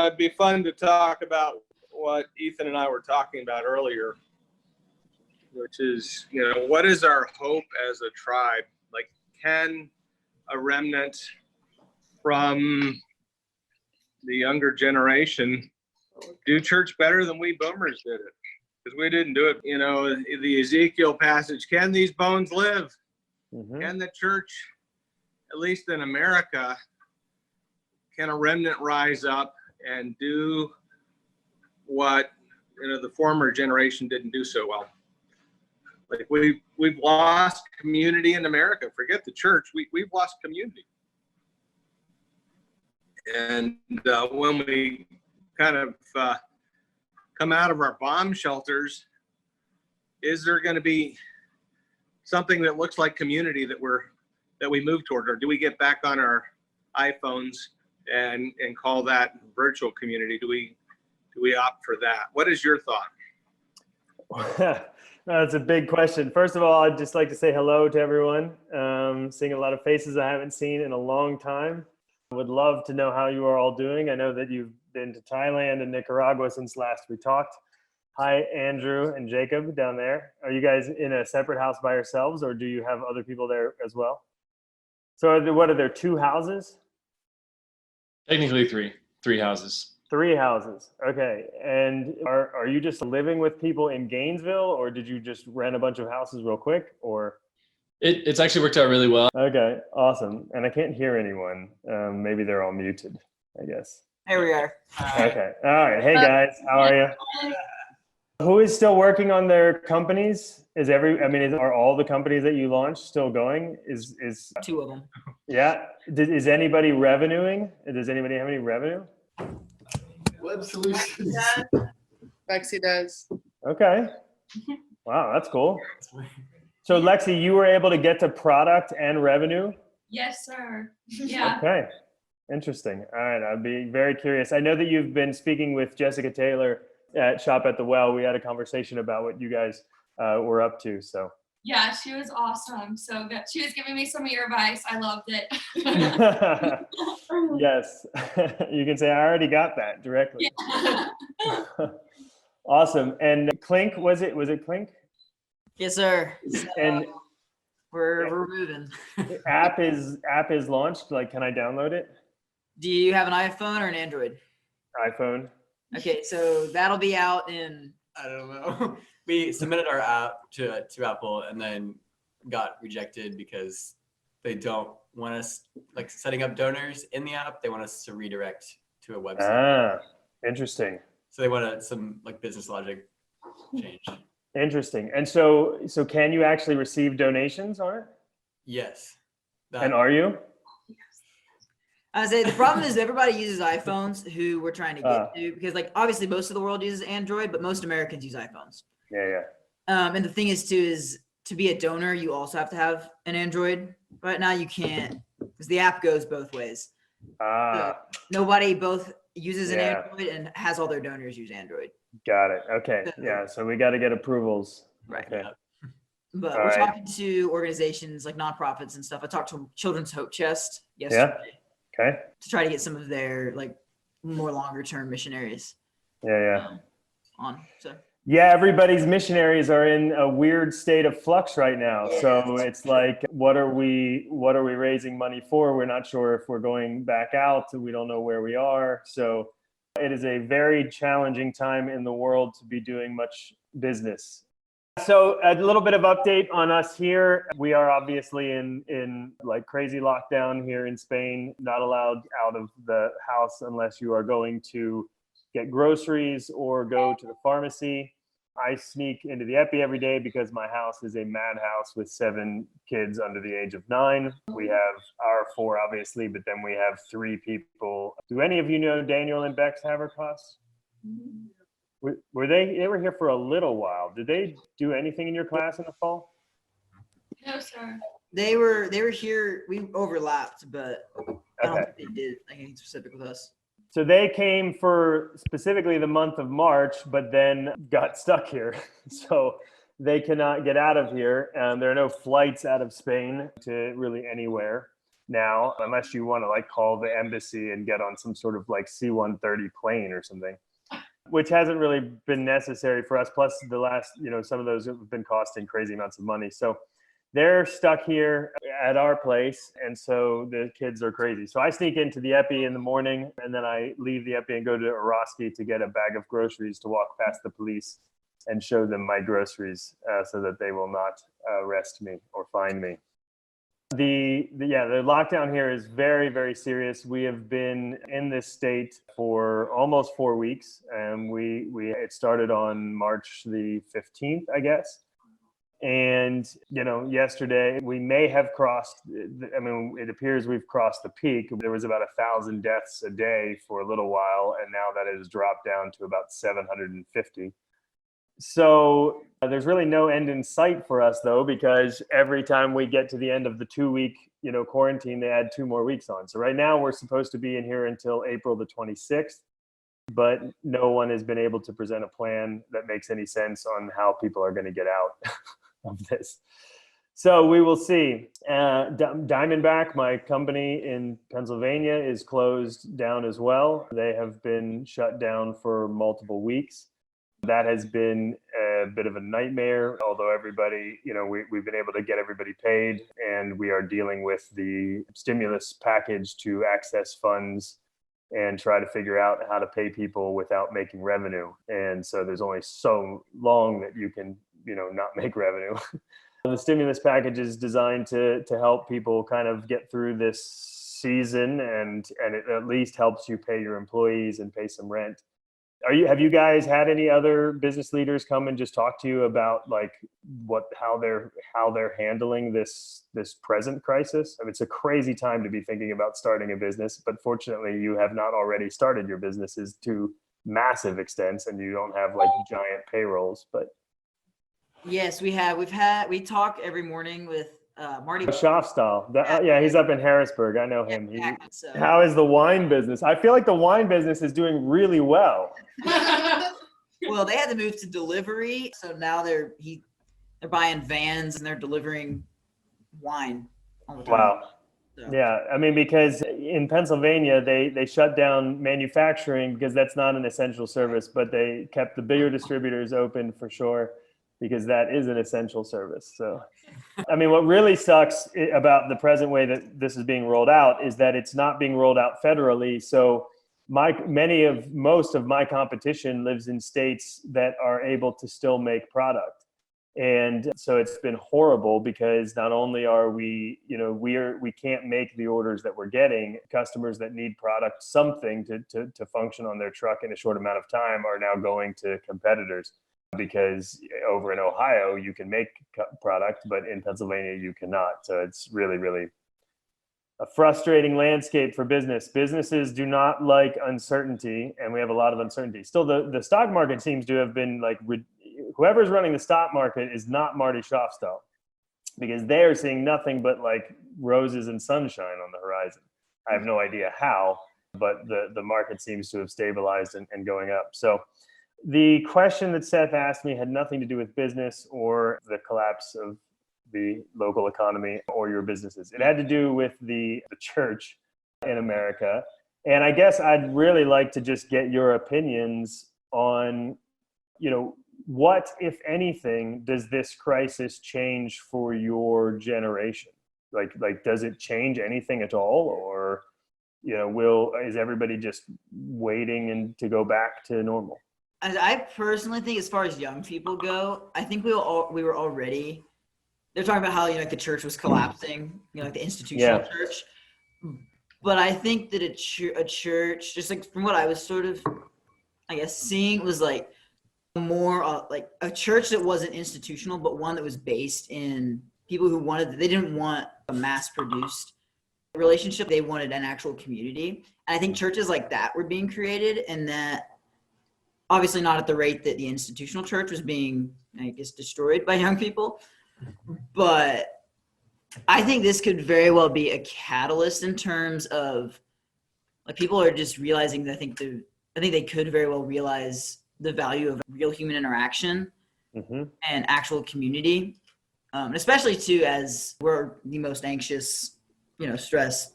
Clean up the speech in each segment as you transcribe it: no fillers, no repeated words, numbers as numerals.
It'd be fun to talk about what Ethan and I were talking about earlier, which is, what is our hope as a tribe? Like, can a remnant from the younger generation do church better than we boomers did it? Because we didn't do it. The Ezekiel passage, can these bones live? Mm-hmm. Can the church, at least in America, can a remnant rise up and do what the former generation didn't do so well? Like we've lost community in America. Forget the church. We've lost community. And when we kind of come out of our bomb shelters, is there going to be something that looks like community that we move toward, or do we get back on our iPhones and call that virtual community? Do we opt for that? What is your thought? That's a big question. First of all, I'd just like to say hello to everyone. Seeing a lot of faces I haven't seen in a long time. Would love to know how you are all doing. I know that you've been to Thailand and Nicaragua since last we talked. Hi, Andrew and Jacob down there. Are you guys in a separate house by yourselves, or do you have other people there as well? So are there 2 houses? Technically 3 houses. 3 houses. Okay. And are you just living with people in Gainesville, or did you just rent a bunch of houses real quick, or? It's actually worked out really well. Okay, awesome. And I can't hear anyone. Maybe they're all muted, I guess. Here we are. Okay. All right. Hey guys, how are you? Who is still working on their companies? Are all the companies that you launched still going? Is 2 of them. Yeah. Is anybody revenuing? Does anybody have any revenue? Web Solutions. Lexi does. Okay. Wow, that's cool. So Lexi, you were able to get to product and revenue? Yes, sir. Yeah. Okay. Interesting. All right. I'd be very curious. I know that you've been speaking with Jessica Taylor at Shop at the Well. We had a conversation about what you guys were up to. So. Yeah, she was awesome. So good. She was giving me some of your advice. I loved it. Yes. You can say, I already got that directly. Yeah. Awesome. And Clink, was it Clink? Yes, sir. So, and we're moving. app is launched. Like, can I download it? Do you have an iPhone or an Android? iPhone. Okay, so that'll be out in. I don't know. We submitted our app to Apple and then got rejected because they don't want us like setting up donors in the app. They want us to redirect to a website. Ah, interesting. So they want some like business logic change. Interesting. And so can you actually receive donations on it? Yes. And are you? I say the problem is everybody uses iPhones who we're trying to get to, because like obviously most of the world uses Android, but most Americans use iPhones. Yeah. And the thing is to be a donor, you also have to have an Android. Right now you can't, because the app goes both ways. So nobody both uses an Android and has all their donors use Android. Got it. Okay. Yeah. So we got to get approvals. Right. Okay. But we're talking to organizations like nonprofits and stuff. I talked to Children's Hope Chest yesterday. Yeah. Okay. To try to get some of their like more longer term missionaries. On. So. Yeah, everybody's missionaries are in a weird state of flux right now. So it's like, what are we raising money for? We're not sure if we're going back out. We don't know where we are. So it is a very challenging time in the world to be doing much business. So a little bit of update on us here. We are obviously in like crazy lockdown here in Spain, not allowed out of the house unless you are going to get groceries or go to the pharmacy. I sneak into the epi every day because my house is a madhouse with 7 kids under the age of 9. We have our 4, obviously, but then we have 3 people. Do any of you know Daniel and Bex Havercross? They were here for a little while. Did they do anything in your class in the fall? No, sir. They were here. We overlapped, but I don't think they did anything specific with us. So they came for specifically the month of March, but then got stuck here. So they cannot get out of here. There are no flights out of Spain to really anywhere. now, unless you want to like call the embassy and get on some sort of like C-130 plane or something, which hasn't really been necessary for us. Plus the last, some of those have been costing crazy amounts of money. So they're stuck here at our place. And so the kids are crazy. So I sneak into the Epi in the morning, and then I leave the Epi and go to Orosky to get a bag of groceries to walk past the police and show them my groceries so that they will not arrest me or find me. The lockdown here is very, very serious. We have been in this state for almost 4 weeks, and it started on March the 15th, I guess. And yesterday we may have crossed. It appears we've crossed the peak. There was about 1,000 deaths a day for a little while, and now that has dropped down to about 750. So there's really no end in sight for us, though, because every time we get to the end of the 2-week, quarantine, they add 2 more weeks on. So right now we're supposed to be in here until April the 26th, but no one has been able to present a plan that makes any sense on how people are going to get out of this. So we will see. Diamondback, my company in Pennsylvania, is closed down as well. They have been shut down for multiple weeks. That has been a bit of a nightmare, although everybody, we've been able to get everybody paid, and we are dealing with the stimulus package to access funds and try to figure out how to pay people without making revenue. And so there's only so long that you can, not make revenue. The stimulus package is designed to help people kind of get through this season, and it at least helps you pay your employees and pay some rent. Have you guys had any other business leaders come and just talk to you about like how they're handling this present crisis? It's a crazy time to be thinking about starting a business, but fortunately you have not already started your businesses to massive extents, and you don't have like giant payrolls. But yes, we talk every morning with Marty Schaafstal. He's up in Harrisburg. I know him. So. How is the wine business? I feel like the wine business is doing really well. Well, they had to move to delivery, so now they're buying vans and they're delivering wine all the time. Wow. So. Yeah, because in Pennsylvania they shut down manufacturing because that's not an essential service, but they kept the bigger distributors open for sure, because that is an essential service. So, what really sucks about the present way that this is being rolled out is that it's not being rolled out federally. So most of my competition lives in states that are able to still make product. And so it's been horrible, because not only are we can't make the orders that we're getting. Customers that need product, something to function on their truck in a short amount of time, are now going to competitors. Because over in Ohio, you can make product, but in Pennsylvania, you cannot. So it's really, really a frustrating landscape for business. Businesses do not like uncertainty, and we have a lot of uncertainty. Still, the stock market seems to have been like, whoever's running the stock market is not Marty Schaafstal, because they are seeing nothing but like roses and sunshine on the horizon. I have no idea how, but the market seems to have stabilized and going up. So the question that Seth asked me had nothing to do with business or the collapse of the local economy or your businesses. It had to do with the church in America. And I guess I'd really like to just get your opinions on, what, if anything, does this crisis change for your generation? Like, does it change anything at all? Or, is everybody just waiting to go back to normal? I personally think, as far as young people go, I think we were already. They're talking about how the church was collapsing, like the institutional church. But I think that a church, just like from what I was sort of, I guess, seeing, was like more like a church that wasn't institutional, but one that was based in people who they didn't want a mass-produced relationship. They wanted an actual community. And I think churches like that were being created, and that. Obviously not at the rate that the institutional church was being, I guess, destroyed by young people. But I think this could very well be a catalyst in terms of, like, people are just realizing that I think they could very well realize the value of real human interaction and actual community, especially too, as we're the most anxious stress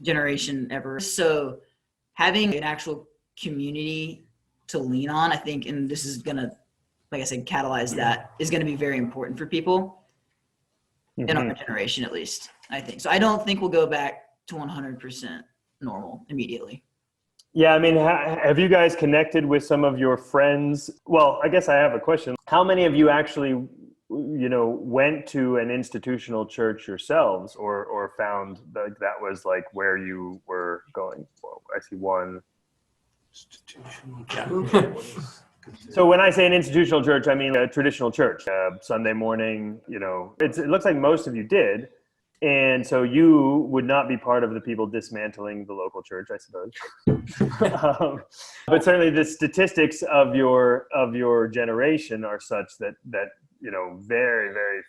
generation ever. So having an actual community to lean on, I think, and this is going to, like I said, catalyze that, is going to be very important for people in our generation, at least, I think. So I don't think we'll go back to 100% normal immediately. Yeah, I mean, have you guys connected with some of your friends? Well, I guess I have a question. How many of you actually, went to an institutional church yourselves, or found that was like where you were going? Well, I see one. So when I say an institutional church, I mean a traditional church, Sunday morning, it looks like most of you did. And so you would not be part of the people dismantling the local church, I suppose. But certainly the statistics of your generation are such that very, very,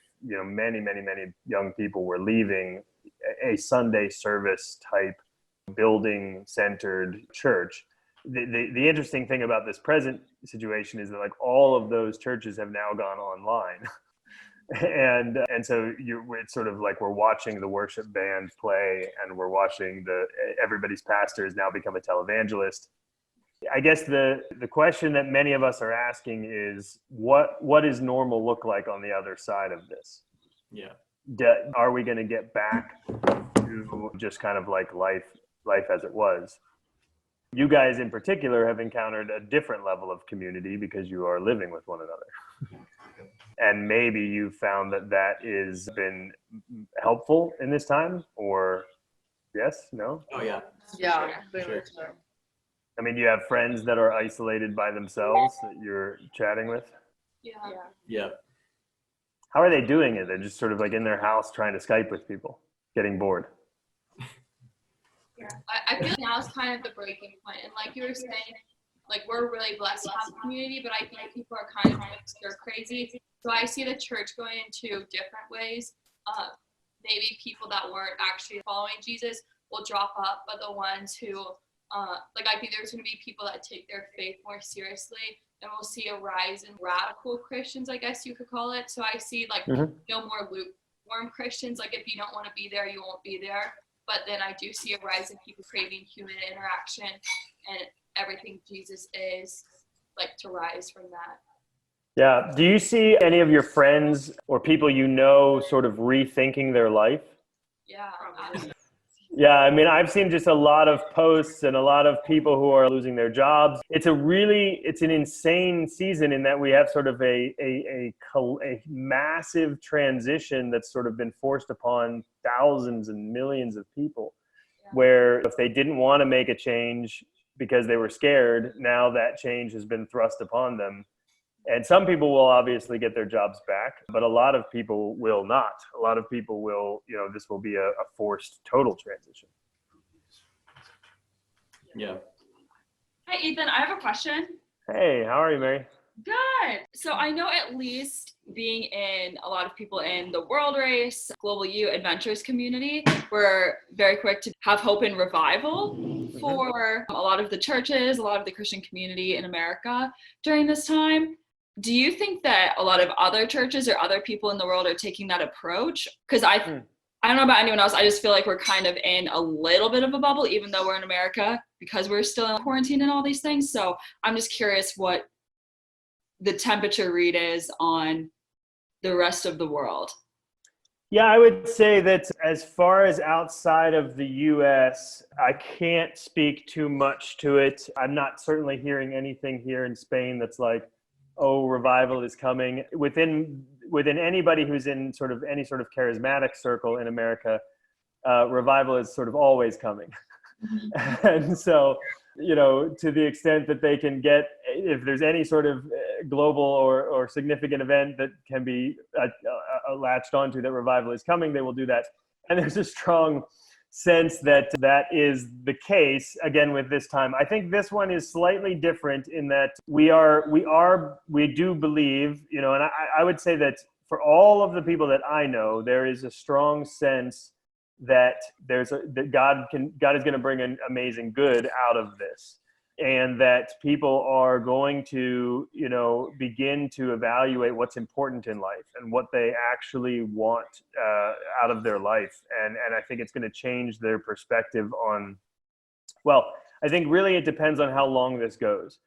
many young people were leaving a Sunday service type building centered church. The interesting thing about this present situation is that like all of those churches have now gone online. And so it's sort of like we're watching the worship band play, and we're watching everybody's pastor has now become a televangelist. I guess the question that many of us are asking is what does normal look like on the other side of this? Yeah. Are we going to get back to just kind of like life as it was? You guys in particular have encountered a different level of community because you are living with one another. And maybe you found that is been helpful in this time, or yes, no? Oh yeah. Yeah. Sure. I mean, you have friends that are isolated by themselves that you're chatting with? Yeah. Yeah. How are they doing it? They're just sort of like in their house trying to Skype with people, getting bored. Yeah. I feel like now is kind of the breaking point. And like you were saying, like we're really blessed to have a community, but I think people are kind of stir crazy. So I see the church going in two different ways. Maybe people that weren't actually following Jesus will drop up, but the ones who, I think there's going to be people that take their faith more seriously, and we'll see a rise in radical Christians, I guess you could call it. So I see no more lukewarm Christians. Like if you don't want to be there, you won't be there. But then I do see a rise in people craving human interaction and everything Jesus is, like to rise from that. Yeah. Do you see any of your friends or people sort of rethinking their life? Yeah. Yeah, I mean, I've seen just a lot of posts and a lot of people who are losing their jobs. It's an insane season in that we have sort of a massive transition that's sort of been forced upon thousands and millions of people, where if they didn't want to make a change because they were scared, now that change has been thrust upon them. And some people will obviously get their jobs back, but a lot of people will not. A lot of people will, this will be a forced total transition. Yeah. Hi, Ethan. I have a question. Hey, how are you, Mary? Good. So I know at least being in a lot of people in the World Race, Global U, Adventures community, we're very quick to have hope and revival for a lot of the churches, a lot of the Christian community in America during this time. Do you think that a lot of other churches or other people in the world are taking that approach? Because I don't know about anyone else. I just feel like we're kind of in a little bit of a bubble, even though we're in America, because we're still in quarantine and all these things. So I'm just curious what the temperature read is on the rest of the world. Yeah, I would say that as far as outside of the US, I can't speak too much to it. I'm not certainly hearing anything here in Spain that's like, oh, revival is coming. Within anybody who's in sort of any sort of charismatic circle in America, revival is sort of always coming. And so, to the extent that they can get, if there's any sort of global or significant event that can be latched onto that revival is coming, they will do that. And there's a strong sense that is the case again with this time. I think this one is slightly different in that we do believe, and I would say that for all of the people that I know, there is a strong sense that that God is going to bring an amazing good out of this. and that people are going to, begin to evaluate what's important in life and what they actually want out of their life. And I think it's going to change their perspective on, well, I think really it depends on how long this goes.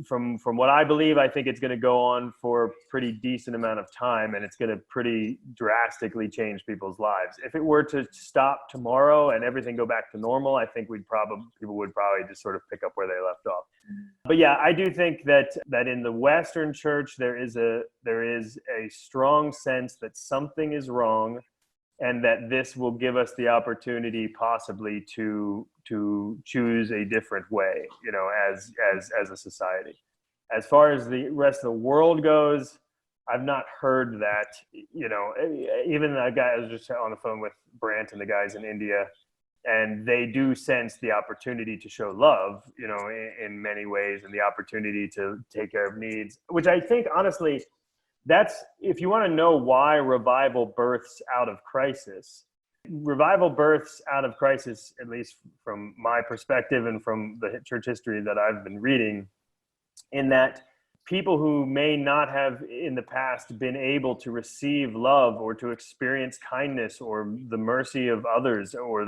From what I believe, I think it's going to go on for a pretty decent amount of time, and it's going to pretty drastically change people's lives. If it were to stop tomorrow and everything go back to normal, I think people would probably just sort of pick up where they left off. But yeah, I do think that in the Western church there is a strong sense that something is wrong, and that this will give us the opportunity possibly to choose a different way, as a society. As far as the rest of the world goes, I've not heard that, even the guy, I was just on the phone with Brant and the guys in India, and they do sense the opportunity to show love, in many ways, and the opportunity to take care of needs, which I think, honestly, that's, if you want to know why revival births out of crisis, revival births out of crisis, at least from my perspective and from the church history that I've been reading, in that people who may not have in the past been able to receive love or to experience kindness or the mercy of others or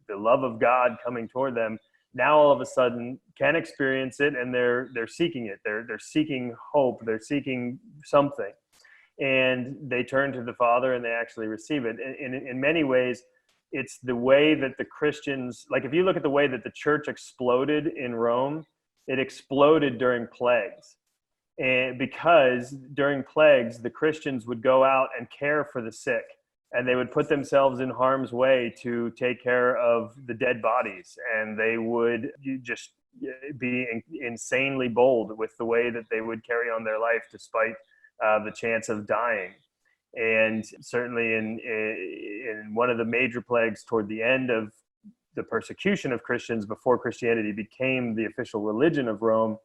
the love of God coming toward them, now all of a sudden can experience it, and they're seeking it. They're seeking hope. They're seeking something, and they turn to the Father and they actually receive it. In many ways, it's the way that the Christians, like if you look at the way that the church exploded in Rome, it exploded during plagues. And because during plagues, the Christians would go out and care for the sick, and they would put themselves in harm's way to take care of the dead bodies. And they would just be insanely bold with the way that they would carry on their life despite the chance of dying. And certainly in one of the major plagues toward the end of the persecution of Christians before Christianity became the official religion of Rome,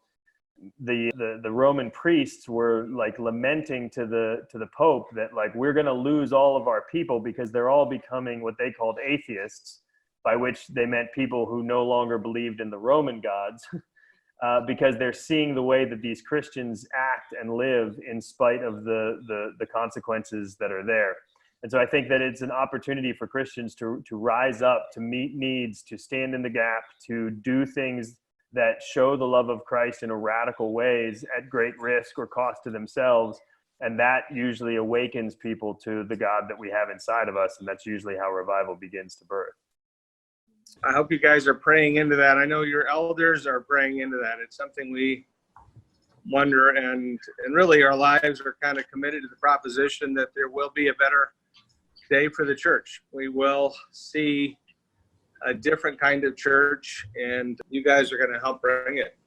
the Roman priests were like lamenting to the Pope that, like, we're going to lose all of our people because they're all becoming what they called atheists, by which they meant people who no longer believed in the Roman gods, because they're seeing the way that these Christians act and live in spite of the consequences that are there. And so I think that it's an opportunity for Christians to rise up, to meet needs, to stand in the gap, to do things that show the love of Christ in radical ways at great risk or cost to themselves. And that usually awakens people to the God that we have inside of us. And that's usually how revival begins to birth. I hope you guys are praying into that. I know your elders are praying into that. It's something we wonder, and really our lives are kind of committed to the proposition that there will be a better day for the church. We will see a different kind of church, and you guys are going to help bring it.